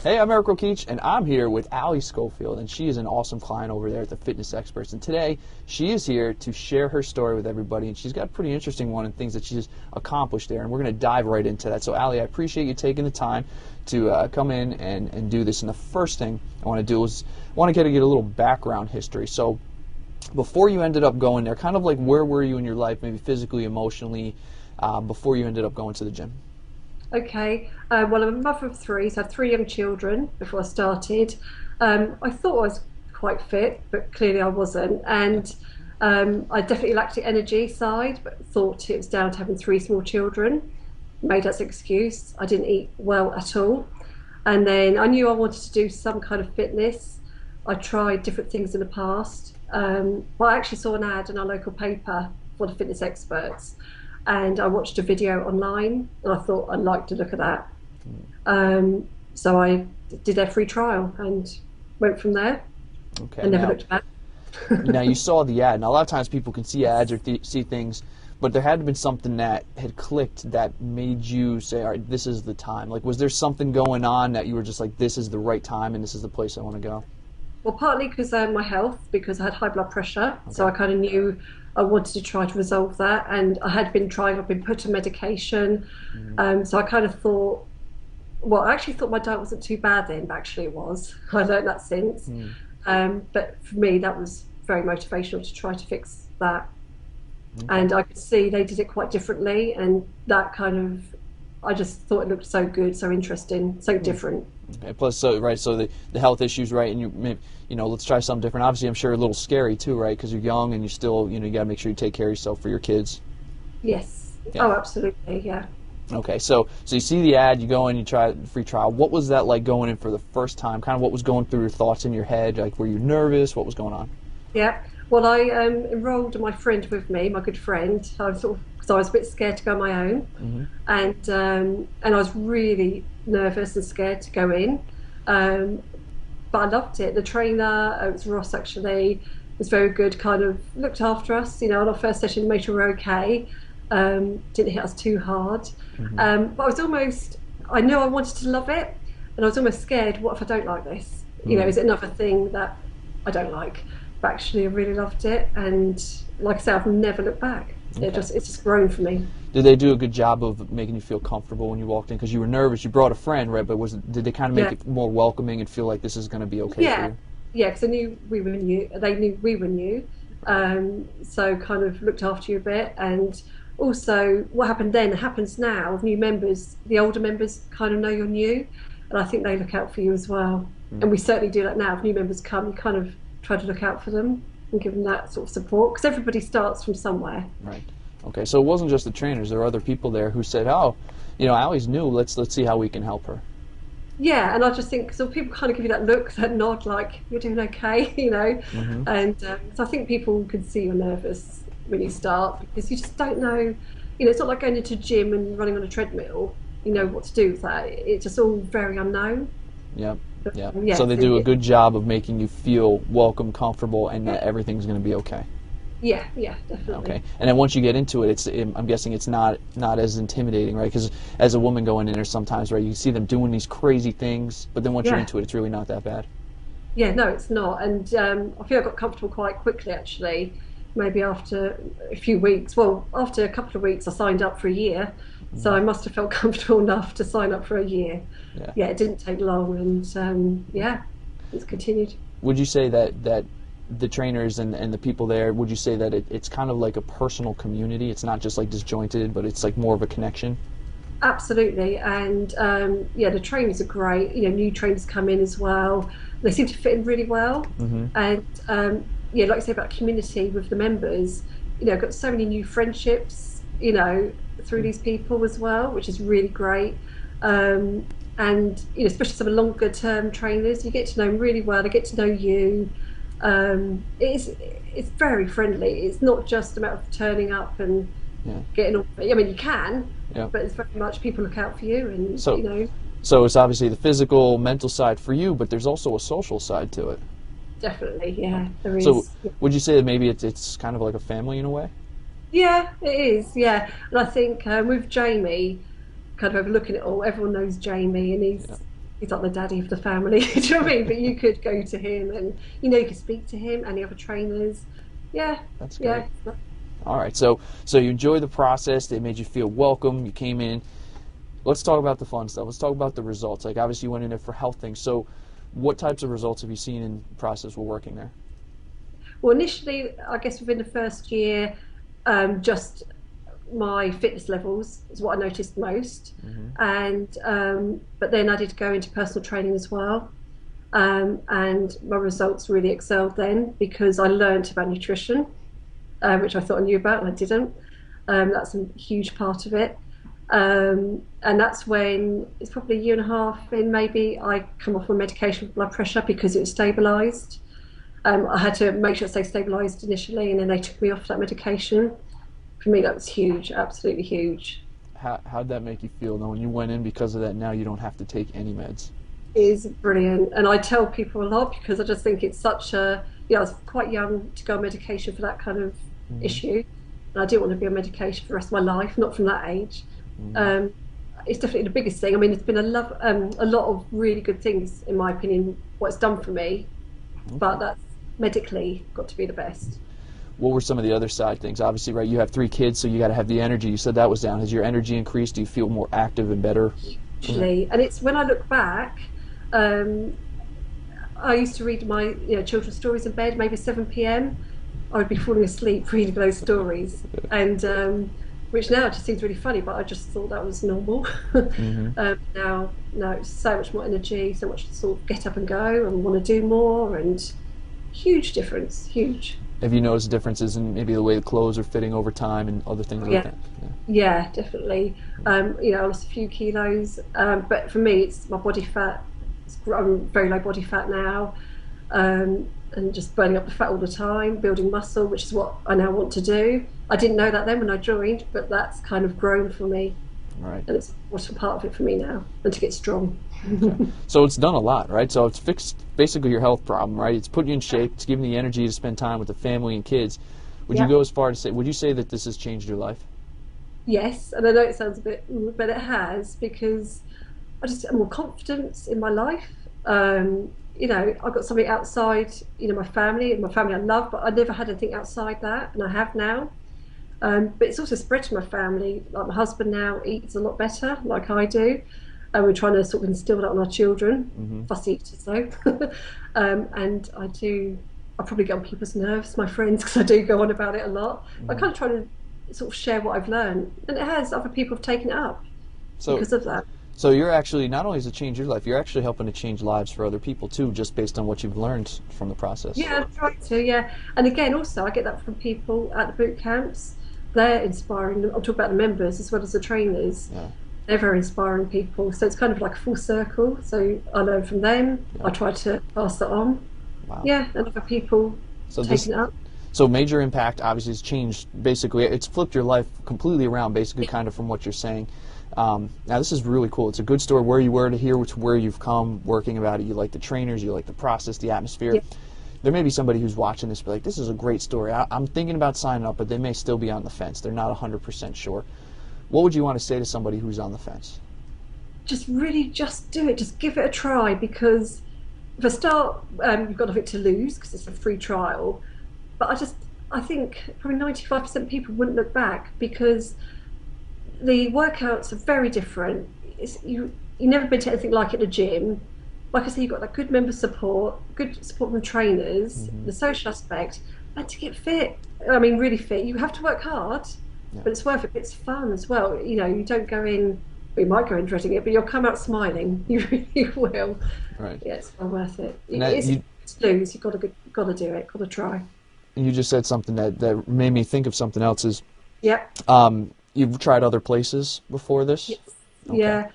Hey, I'm Eric Rokeach, and I'm here with Ali Schofield, and she is an awesome client over there at the Fitness Experts. And today, she is here to share her story with everybody, and she's got a pretty interesting one and things that she's accomplished there, and we're going to dive right into that. So, Ali, I appreciate you taking the time to come in and do this. And the first thing I want to do is I want to get a little background history. So, before you ended up going there, kind of like where were you in your life, maybe physically, emotionally, before you ended up going to the gym? Okay, well, I'm a mother of three, so I had three young children before I started. I thought I was quite fit, but clearly I wasn't. And I definitely lacked the energy side, but thought it was down to having three small children. Made that as an excuse. I didn't eat well at all. And then I knew I wanted to do some kind of fitness. I tried different things in the past. Well, I actually saw an ad in our local paper for the fitness experts, and I watched a video online, and I thought I'd like to look at that. So I did their free trial and went from there, Okay, and never now, looked back. now you saw the ad. Now, a lot of times people can see ads or see things, but there had to have been something that had clicked that made you say, all right, this is the time. Like, was there something going on that you were just like, this is the right time and this is the place I want to go? Well, partly because my health, because I had high blood pressure, so I Okay. kind of knew I wanted to try to resolve that, and I had been trying. I've been put on medication, Hmm. so I kind of thought. Well, I actually thought my diet wasn't too bad then, but actually it was. I learned that since. Hmm. But for me, that was very motivational to try to fix that. Okay. And I could see they did it quite differently, and that kind of, I just thought it looked so good, so interesting, so Hmm. different. Okay. Plus, so right, so the health issues, right, and let's try something different. Obviously, I'm sure a little scary too, right, because you're young and you still, you got to make sure you take care of yourself for your kids. Yes. Yeah. Oh, absolutely. Yeah. Okay, so you see the ad, you go in, you try the free trial. What was that like going in for the first time? Kind of what was going through your thoughts in your head? Like, were you nervous? What was going on? Yeah. Well, I enrolled my friend with me, my good friend. I was sort of, because I was a bit scared to go on my own, Hmm. and I was really nervous and scared to go in. Um, but I loved it. The trainer, it was Ross actually, was very good. Kind of looked after us. On our first session, made sure we were okay. Didn't hit us too hard. Hmm. But I was almost. I knew I wanted to love it, and I was almost scared. What if I don't like this? Hmm. Is it another thing that I don't like? But actually, I really loved it, and like I said, I've never looked back. Okay. It's just grown for me. Did they do a good job of making you feel comfortable when you walked in? Because you were nervous. You brought a friend, right? But did they kind of make Yeah, it more welcoming and feel like this is going to be okay for yeah, you? yeah. Because I knew we were new. They knew we were new, so kind of looked after you a bit. And also, what happened then happens now with new members. The older members kind of know you're new, and I think they look out for you as well. Mm. And we certainly do that now. If new members come, you kind of try to look out for them and give them that sort of support because everybody starts from somewhere. Right. Okay. So it wasn't just the trainers. There were other people there who said, "Oh, Allie's new. Let's see how we can help her." Yeah, and I just think so people kind of give you that look, that nod, like you're doing okay, Hmm. and so I think people can see you're nervous when you start because you just don't know. It's not like going into a gym and running on a treadmill. You know what to do with that. It's just all very unknown. Yep. But, Yep. yeah, So they so do a good job of making you feel welcome, comfortable, and that everything's going to be okay. yeah, yeah, Okay, definitely. and then once you get into it, I'm guessing it's not as intimidating, right? Because as a woman going in there, sometimes, right, you see them doing these crazy things, but then once you're Yeah, into it, it's really not that bad. yeah, no, it's not, and I feel I got comfortable quite quickly actually. Maybe after a few weeks. Well, after a couple of weeks, I signed up for a year, so Hmm. I must have felt comfortable enough to sign up for a year. Yeah. Yeah, it didn't take long, and yeah, it's continued. Would you say that the trainers and the people there, would you say that it's kind of like a personal community? It's not just like disjointed, but it's like more of a connection? Absolutely, and yeah, the trainers are great. New trainers come in as well. They seem to fit in really well, Hmm. and yeah, like I say about community with the members. I've got so many new friendships. Through these people as well, which is really great. Um, and especially some longer term trainers, you get to know them really well. They get to know you. It's very friendly. It's not just about turning up and Yeah. getting on. I mean, you can, Yeah. but it's very much people look out for you, and So so it's obviously the physical, mental side for you, but there's also a social side to it. definitely, yeah, there So is. would you say that maybe it's kind of like a family in a way? Yeah, it is. Yeah, and I think with Jamie, kind of overlooking it all, everyone knows Jamie, and Yeah. he's like the daddy of the family. Do you know what I mean? But you could go to him, and you could speak to him. Any other trainers? Yeah, That's great. yeah. All right, so you enjoyed the process. They made you feel welcome. You came in. Let's talk about the fun stuff. Let's talk about the results. Like, obviously you went in there for health things. So what types of results have you seen in the process while working there? Well, initially, I guess within the first year, just my fitness levels is what I noticed most, Hmm. and but then I did go into personal training as well, and my results really excelled then because I learned about nutrition, which I thought I knew about and I didn't. That's a huge part of it. And that's when it's probably a year and a half in, maybe I come off my medication for blood pressure because it was stabilised. I had to make sure it stayed stabilised initially, and then they took me off that medication. For me, that was huge, absolutely huge. How'd that make you feel knowing you went in because of that? Now you don't have to take any meds. It is brilliant, and I tell people a lot because I just think it's such a, I was quite young to go on medication for that kind of Hmm. issue, and I didn't want to be on medication for the rest of my life, not from that age. Hmm. Um, it's definitely the biggest thing. I mean, it's been a lot of really good things, in my opinion, what it's done for me, but Okay. that's medically got to be the best. What were some of the other side things? Obviously, right, you have 3 kids, so you got to have the energy. You said that was down. Has your energy increased? Do you feel more active and better from that? Actually, and it's when I look back, um, I used to read my children's stories in bed, maybe 7 p.m. I would be falling asleep reading those stories, and which now just seems really funny, but I just thought that was normal. Hmm. Now, no, it's so much more energy, so much to sort of get up and go and want to do more, and huge difference, huge. Have you noticed differences in maybe the way the clothes are fitting over time and other things like Yeah, that? Yeah. yeah, definitely. I lost a few kilos, but for me, it's my body fat. I'm very low body fat now, and just burning up the fat all the time, building muscle, which is what I now want to do. I didn't know that then when I joined, but that's kind of grown for me, All right. and it's an important part of it for me now, and to get strong. Okay. So it's done a lot, right? So it's fixed basically your health problem, right? It's put you in shape. It's given you the energy to spend time with the family and kids. Would you Yeah. go as far to say, would you say that this has changed your life? Yes, and I know it sounds a bit, but it has because I just have more confidence in my life. I've got something outside, my family and my family I love, but I never had anything outside that, and I have now. But it's also spread to my family. Like my husband now eats a lot better, like I do, and we're trying to sort of instill that on our children. Hmm. Fussy eaters, though, and I do. I probably get on people's nerves, my friends, because I do go on about it a lot. I Hmm. kind of try to sort of share what I've learned, and it has. Other people have taken it up So, because of that. so you're actually, not only has it changed your life, you're actually helping to change lives for other people too, just based on what you've learned from the process. Yeah, I try to. Yeah, and again, also I get that from people at the boot camps. They're inspiring. I'll talk about the members as well as the trainers. Yeah. They're very inspiring people. So it's kind of like a full circle. So I learn from them. I Yeah. try to pass that on. Wow. Yeah, and other people So this, taking it up. so major impact obviously has changed. Basically, it's flipped your life completely around. Basically, kind of from what you're saying. Now this is really cool. It's a good story where you were to here, to where you've come, working about it. You like the trainers, you like the process, the atmosphere. Yeah. There may be somebody who's watching this, be like, "This is a great story. I'm thinking about signing up, but they may still be on the fence. They're not 100% sure." What would you want to say to somebody who's on the fence? Just really just do it. Just give it a try because for a start, you've got nothing to lose because it's a free trial. But I think probably 95% of people wouldn't look back because the workouts are very different. You've never been to anything like it at a gym. Like I say, you've got that good member support, good support from trainers, Hmm. the social aspect, and to get fit. I mean, really fit. You have to work hard, Yeah. but it's worth it. It's fun as well. You don't go in. Well, you might go in dreading it, but you'll come out smiling. You really will. Right. Yeah, it's well worth it. And that, It's to lose. You've got to do it. Got to try. you just said something that made me think of something else. Is Yep. you've tried other places before this? Yes. Okay. Yeah.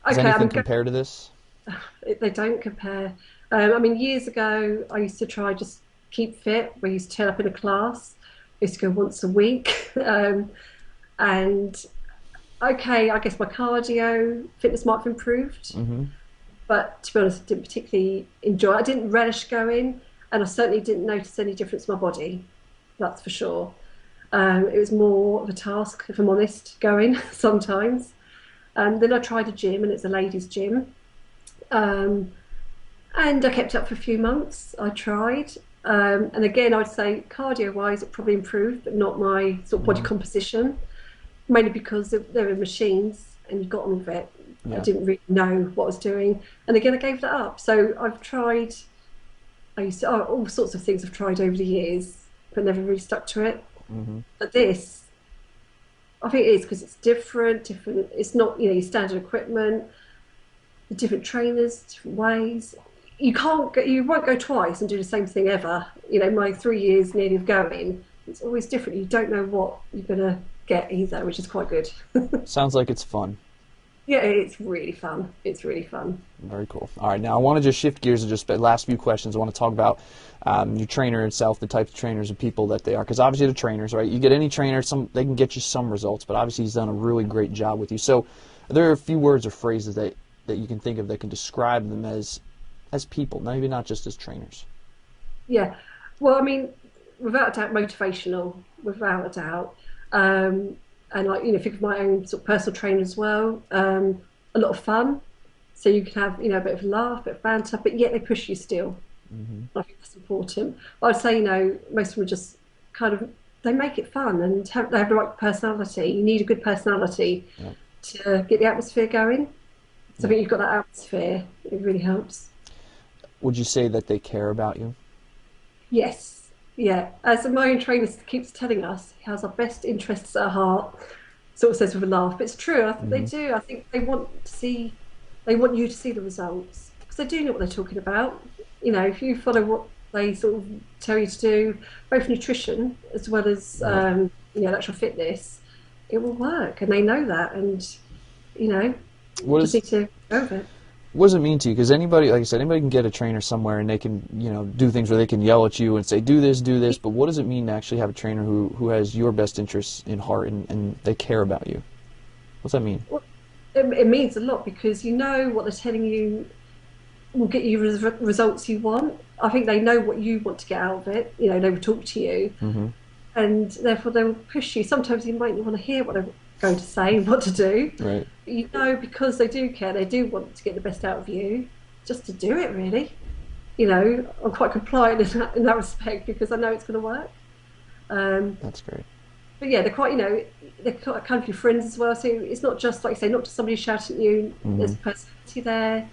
Does Okay. anything compare to this? They don't compare. I mean, years ago, I used to try just keep fit. We used to turn up in a class. I used to go once a week. And okay, I guess my cardio fitness might have improved, Hmm. but to be honest, I didn't particularly enjoy it. I didn't relish going, and I certainly didn't notice any difference in my body. That's for sure. It was more of a task, if I'm honest, going sometimes. Then I tried a gym, and it's a ladies' gym, Um, and I kept up for a few months. I tried. And again, I'd say cardio-wise, it probably improved, but not my sort of body Hmm. composition, mainly because there were machines and you got on with it. I Yeah. didn't really know what I was doing. And again, I gave that up. So I've tried, I used to, all sorts of things I've tried over the years, but never really stuck to it. Hmm. But this, I think it is because it's different. It's not, your standard equipment, the different trainers, different ways. You won't go twice and do the same thing ever. My 3 years nearly of going, it's always different. You don't know what you're gonna get either, which is quite good. Sounds like it's fun. Yeah, it's really fun. It's really fun. Very cool. All right, now I want to just shift gears and just last few questions. I want to talk about your trainer itself, the types of trainers and people that they are, because obviously the trainers, right? You get any trainer, they can get you some results, but obviously he's done a really great job with you. So, are there a few words or phrases that you can think of that can describe them as people, maybe not just as trainers? Yeah. Well, I mean, without a doubt, motivational, without a doubt. And like, think of my own sort of personal trainer as well. A lot of fun. So you can have, a bit of a laugh, a bit of banter, but yet they push you still. Hmm. I think that's important. But I'd say, most of them are just kind of, they make it fun and they have the right personality. You need a good personality Yeah. to get the atmosphere going. So I Yeah. think you've got that atmosphere. It really helps. Would you say that they care about you? Yes, yeah. As my own trainer keeps telling us, he has our best interests at heart. Sort of says with a laugh, but it's true. I think they Hmm. do. I think they want you to see the results because they do know what they're talking about. If you follow what they sort of tell you to do, both nutrition as well as Yeah. actual fitness, it will work, and they know that. And you know, you What just is need to go with it. what does it mean to you? Because anybody, like I said, anybody can get a trainer somewhere and they can, do things where they can yell at you and say, do this. But what does it mean to actually have a trainer who has your best interests in heart and they care about you? What's that mean? Well, it means a lot because you know what they're telling you will get you results you want. I think they know what you want to get out of it. They will talk to you, Hmm. and therefore they will push you. Sometimes you might not want to hear what they're going to say, what to do, Right. but because they do care, they do want to get the best out of you, just to do it. Really, I'm quite compliant in that respect because I know it's going to work. Um, That's great. but yeah, they're kind of your friends as well. So it's not just like you say, not just somebody shouting at you. Hmm. There's a personality there.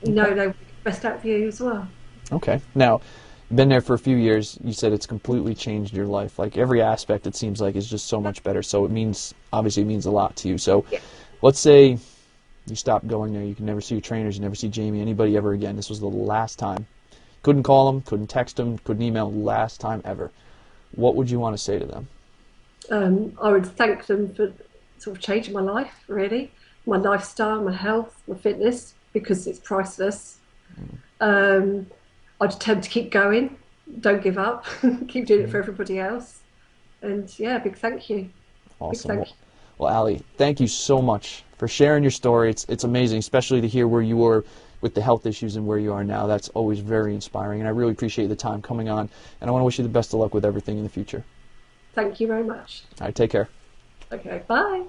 Okay. They will get the best out of you as well. Okay. Now, you've been there for a few years. You said it's completely changed your life. Like every aspect, it seems like is just so much better. So obviously, it means a lot to you. So, Yeah. let's say you stop going there. You can never see your trainers. You never see Jamie, anybody ever again. This was the last time. Couldn't call them, couldn't text them, couldn't email. Last time ever. What would you want to say to them? I would thank them for sort of changing my life, really, my lifestyle, my health, my fitness, because it's priceless. Um, I'd attempt to keep going, don't give up, keep doing it for everybody else. And yeah, big thank you. Big Awesome. thank Well, you. well, Ali, thank you so much for sharing your story. It's amazing, especially to hear where you were with the health issues and where you are now. That's always very inspiring, and I really appreciate the time coming on. And I want to wish you the best of luck with everything in the future. Thank you very much. All right, take care. Okay, bye.